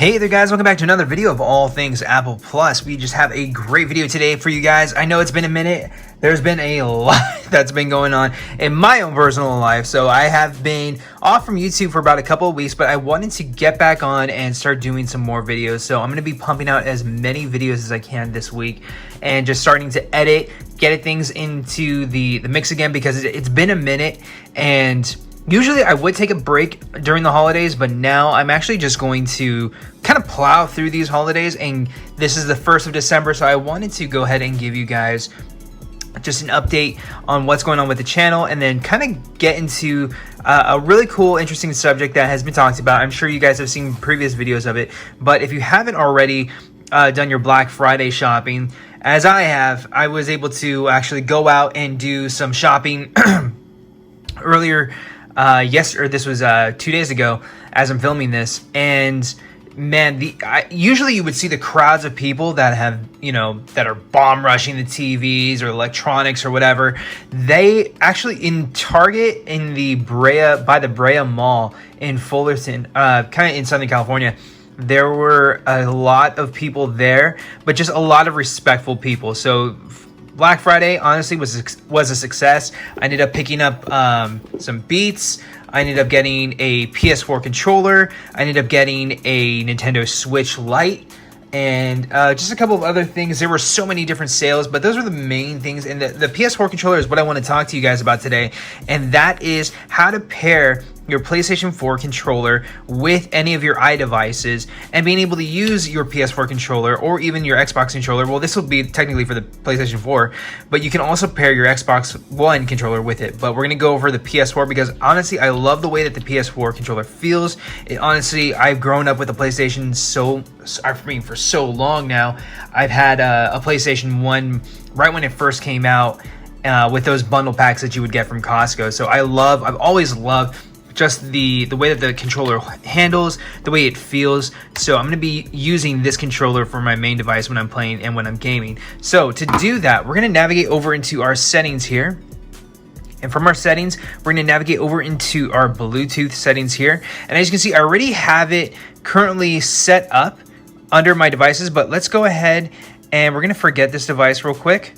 Hey there guys, welcome back to another video of all things Apple Plus. We just have a great video today for you guys. I know it's been a minute. There's been a lot that's been going on in my own personal life. So I have been off from YouTube for about a couple of weeks, but I wanted to get back on and start doing some more videos. So I'm going to be pumping out as many videos as I can this week and just starting to edit, get things into the mix again because it's been a minute. And usually I would take a break during the holidays, but now I'm actually just going to kind of plow through these holidays, and this is the 1st of December, so I wanted to go ahead and give you guys just an update on what's going on with the channel and then kind of get into a really cool, interesting subject that has been talked about. I'm sure you guys have seen previous videos of it, but if you haven't already done your Black Friday shopping, as I have, I was able to actually go out and do some shopping earlier yesterday. This was 2 days ago as I'm filming this, and man, usually you would see the crowds of people that have, that are bomb rushing the TVs or electronics or whatever. They actually, in Target in the by the Brea Mall in Fullerton, kind of in Southern California, there were a lot of people there, but just a lot of respectful people. So Black Friday honestly was a success. I ended up picking up some Beats. I ended up getting a PS4 controller. I ended up getting a Nintendo Switch Lite, and just a couple of other things. There were so many different sales, but those are the main things. And the PS4 controller is what I want to talk to you guys about today, and that is how to pair your PlayStation 4 controller with any of your iDevices and being able to use your PS4 controller or even your Xbox controller. Well, this will be technically for the PlayStation 4, but you can also pair your Xbox One controller with it. But we're going to go over the PS4 because honestly, I love the way that the PS4 controller feels. Honestly, I've grown up with the PlayStation for so long now. I've had a PlayStation 1 right when it first came out with those bundle packs that you would get from Costco. So I've always loved just the way that the controller handles, the way it feels. So I'm going to be using this controller for my main device when I'm playing and when I'm gaming. So to do that, we're going to navigate over into our settings here. And from our settings, we're going to navigate over into our Bluetooth settings here. And as you can see, I already have it currently set up under my devices, but let's go ahead and we're going to forget this device real quick.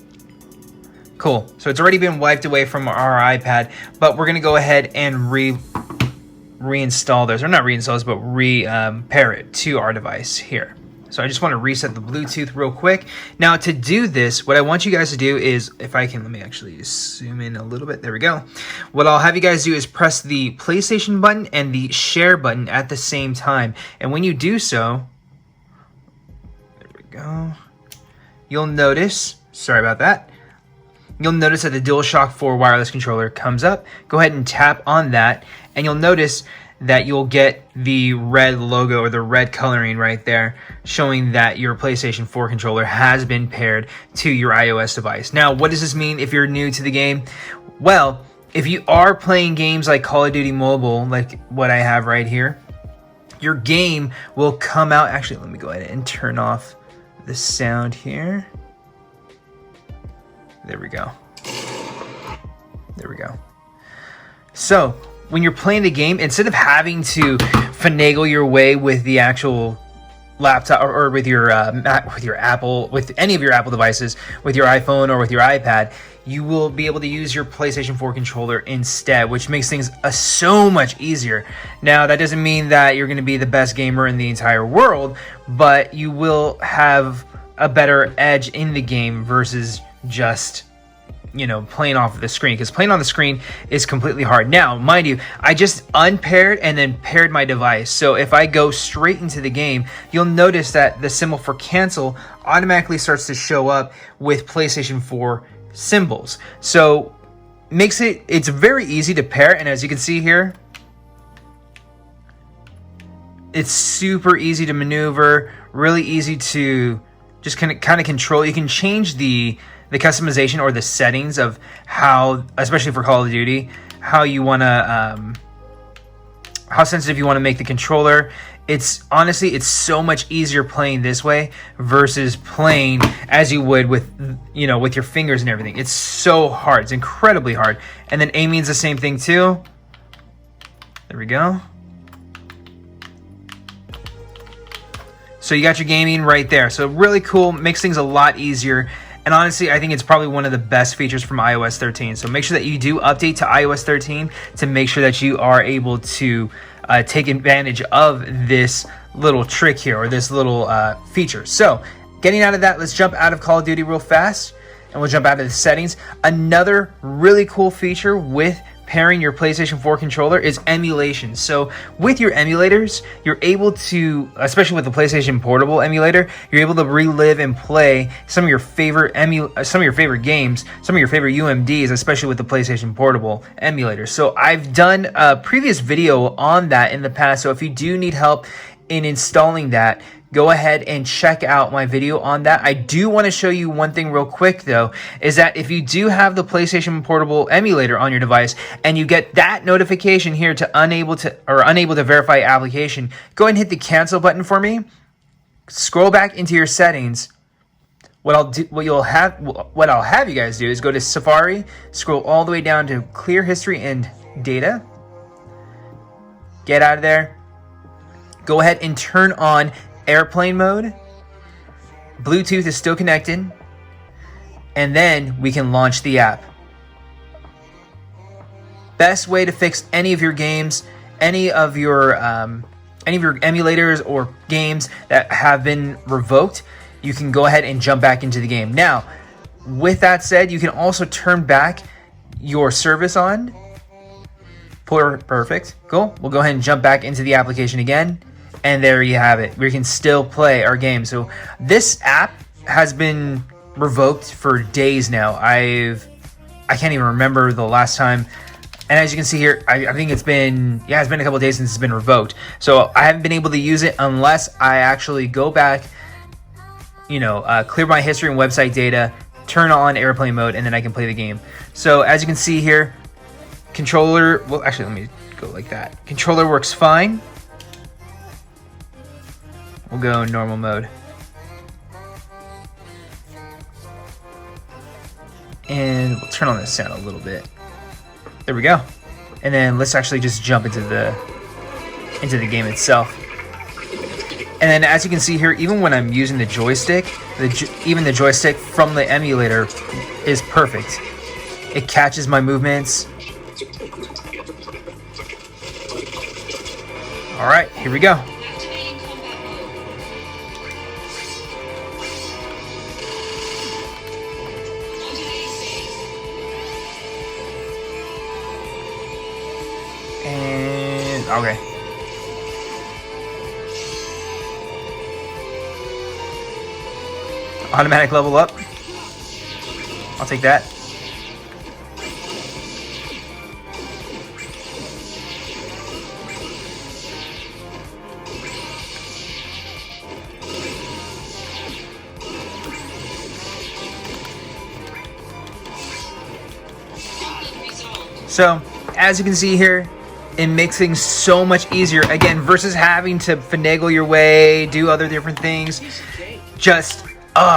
Cool. So it's already been wiped away from our iPad, but we're going to go ahead and reinstall this, or not reinstall this, but pair it to our device here. So I just want to reset the Bluetooth real quick. Now to do this, what I want you guys to do is, if I can, let me actually zoom in a little bit. There we go. What I'll have you guys do is press the PlayStation button and the share button at the same time. And when you do so, there we go, you'll notice, sorry about that, you'll notice that the DualShock 4 wireless controller comes up. Go ahead and tap on that, and you'll notice that you'll get the red logo or the red coloring right there showing that your PlayStation 4 controller has been paired to your iOS device. Now, what does this mean if you're new to the game? Well, if you are playing games like Call of Duty Mobile, like what I have right here, your game will come out. Actually, let me go ahead and turn off the sound here. There we go. There we go. So when you're playing the game, instead of having to finagle your way with the actual laptop or with your Apple, with any of your Apple devices, with your iPhone or with your iPad, you will be able to use your PlayStation 4 controller instead, which makes things so much easier. Now, that doesn't mean that you're going to be the best gamer in the entire world, but you will have a better edge in the game versus just playing off of the screen, because playing on the screen is completely hard. Now, mind you, I just unpaired and then paired my device. So if I go straight into the game, you'll notice that the symbol for cancel automatically starts to show up with PlayStation 4 symbols. So it's very easy to pair, and as you can see here, it's super easy to maneuver, really easy to just kind of control. You can change the customization or the settings of how, especially for Call of Duty, how you want to, how sensitive you want to make the controller. It's so much easier playing this way versus playing as you would with your fingers and everything. It's so hard. It's incredibly hard. And then aiming's the same thing too. There we go. So you got your gaming right there. So really cool, makes things a lot easier. And honestly, I think it's probably one of the best features from iOS 13. So make sure that you do update to iOS 13 to make sure that you are able to take advantage of this little trick here, or this little feature. So getting out of that, let's jump out of Call of Duty real fast, and we'll jump out of the settings. Another really cool feature with pairing your PlayStation 4 controller is emulation. So with your emulators, you're able to, especially with the PlayStation Portable emulator, you're able to relive and play some of your favorite games, some of your favorite UMDs, especially with the PlayStation Portable emulator. So I've done a previous video on that in the past. So if you do need help in installing that, go ahead and check out my video on that. I do want to show you one thing real quick though, is that if you do have the PlayStation Portable emulator on your device and you get that notification here to unable to verify application, go ahead and hit the cancel button for me. Scroll back into your settings. What I'll have you guys do is go to Safari, scroll all the way down to clear history and data. Get out of there. Go ahead and turn on airplane mode. Bluetooth is still connected, and then we can launch the app. Best way to fix any of your games, any of your emulators or games that have been revoked, you can go ahead and jump back into the game. Now, with that said, you can also turn back your service on. Perfect. Cool. We'll go ahead and jump back into the application again. And there you have it. We can still play our game. So this app has been revoked for days now. I can't even remember the last time. And as you can see here, I think it's been a couple of days since it's been revoked. So I haven't been able to use it unless I actually go back, clear my history and website data, turn on airplane mode, and then I can play the game. So as you can see here, controller, well, actually, let me go like that. Controller works fine. We'll go in normal mode. And we'll turn on the sound a little bit. There we go. And then let's actually just jump into the game itself. And then as you can see here, even when I'm using the joystick, even the joystick from the emulator is perfect. It catches my movements. All right, here we go. And okay. Automatic level up. I'll take that. So, as you can see here, it makes things so much easier, again, versus having to finagle your way, do other different things. Just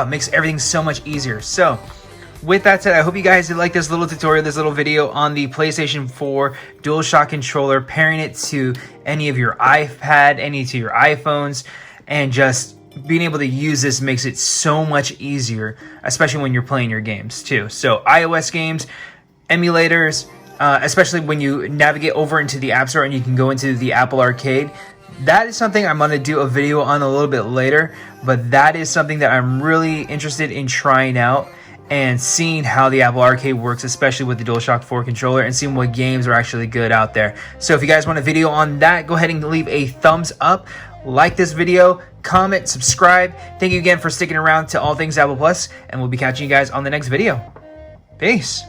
makes everything so much easier. So, with that said, I hope you guys did like this little tutorial, this little video on the PlayStation 4 DualShock controller, pairing it to any of your iPad, any to your iPhones, and just being able to use this makes it so much easier, especially when you're playing your games too. So iOS games, emulators, especially when you navigate over into the App Store and you can go into the Apple Arcade. That is something I'm going to do a video on a little bit later, but that is something that I'm really interested in trying out and seeing how the Apple Arcade works, especially with the DualShock 4 controller, and seeing what games are actually good out there. So if you guys want a video on that, go ahead and leave a thumbs up, like this video, comment, subscribe. Thank you again for sticking around to All Things Apple Plus, and we'll be catching you guys on the next video. Peace.